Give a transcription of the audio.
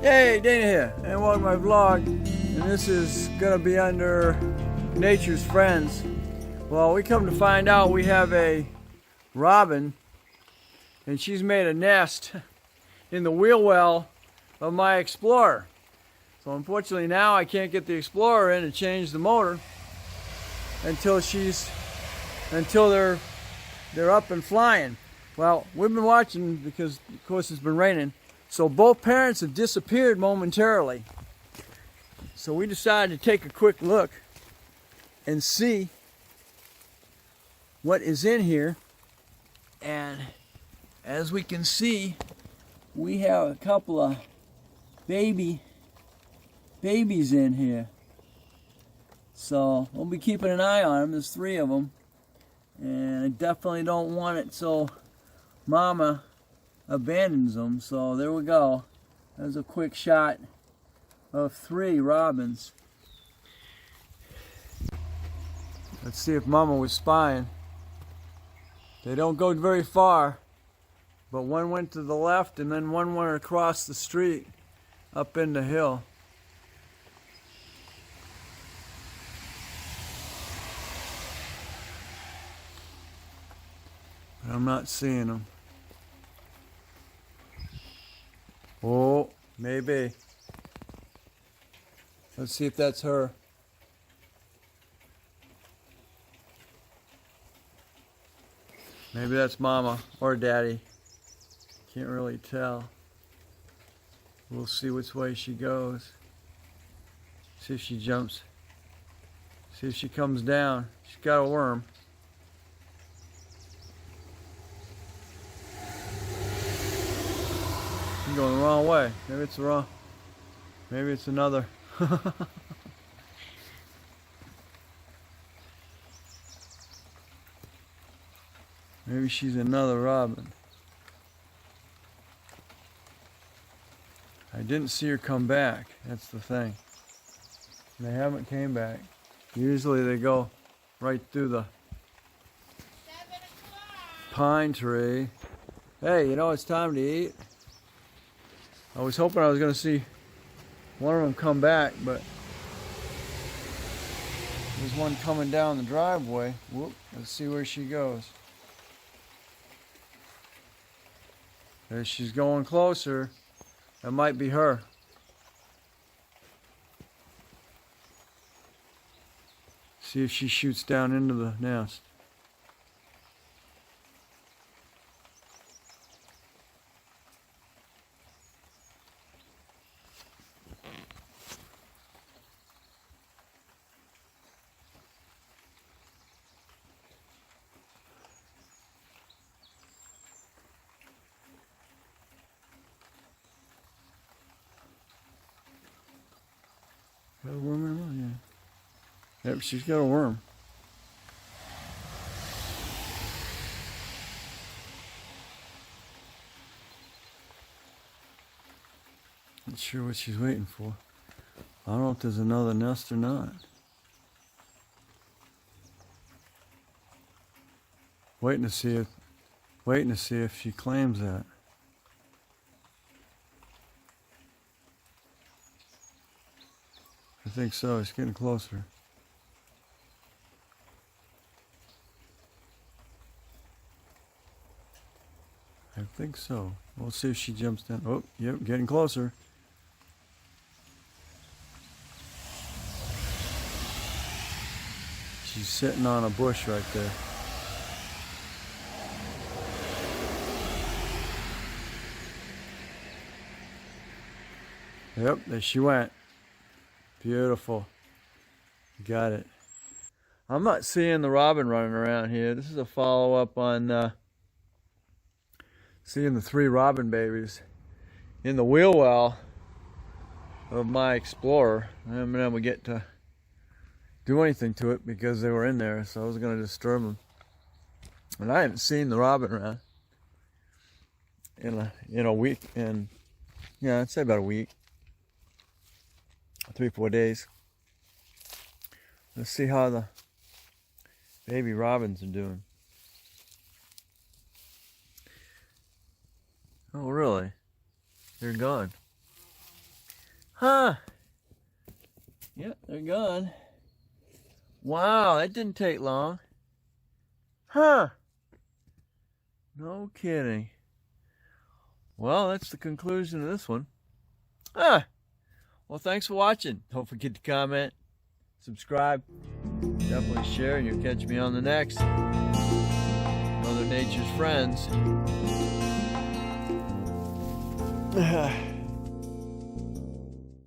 Hey, Dana here, and welcome to my vlog. And this is gonna be under Nature's Friends. Well, we come to find out we have a robin, and she's made a nest in the wheel well of my Explorer. So unfortunately now I can't get the Explorer in and change the motor until they're up and flying. Well, we've been watching because of course it's been raining. So both parents have disappeared momentarily. So we decided to take a quick look and see what is in here. And as we can see, we have a couple of babies in here. So we'll be keeping an eye on them. There's 3 of them. And I definitely don't want it so Mama abandons them. So there we go. There's a quick shot of 3 robins. Let's see if Mama was spying. They don't go very far, but one went to the left and then one went across the street up in the hill. But I'm not seeing them. Oh, maybe. Let's see if that's her. Maybe that's Mama or Daddy. Can't really tell. We'll see which way she goes. See if she jumps. See if she comes down. She's got a worm. I'm going the wrong way. Maybe it's the wrong. Maybe it's another. Maybe she's another robin. I didn't see her come back. That's the thing. They haven't came back. Usually they go right through the pine tree. Hey, you know it's time to eat. I was hoping I was going to see one of them come back, but there's one coming down the driveway. Whoop, let's see where she goes. There she's going closer. That might be her. See if she shoots down into the nest. Got a worm in her mouth? Yeah. Yep, she's got a worm. Not sure what she's waiting for. I don't know if there's another nest or not. Waiting to see if she claims that. I think so. It's getting closer. I think so. We'll see if she jumps down. Oh, yep, getting closer. She's sitting on a bush right there. Yep, there she went. Beautiful. Got it. I'm not seeing the robin running around here. This is a follow-up on seeing the 3 robin babies in the wheel well of my Explorer. I haven't been able to get to do anything to it because they were in there, so I was going to disturb them. And I haven't seen the robin around in a week, and yeah, I'd say about a week. 3-4 days. Let's see how the baby robins are doing. Oh, really? They're gone. Huh. Yep, they're gone. Wow, that didn't take long. Huh. No kidding. Well, that's the conclusion of this one. Ah. Well, thanks for watching. Don't forget to comment, subscribe, definitely share, and you'll catch me on the next Mother Nature's Friends.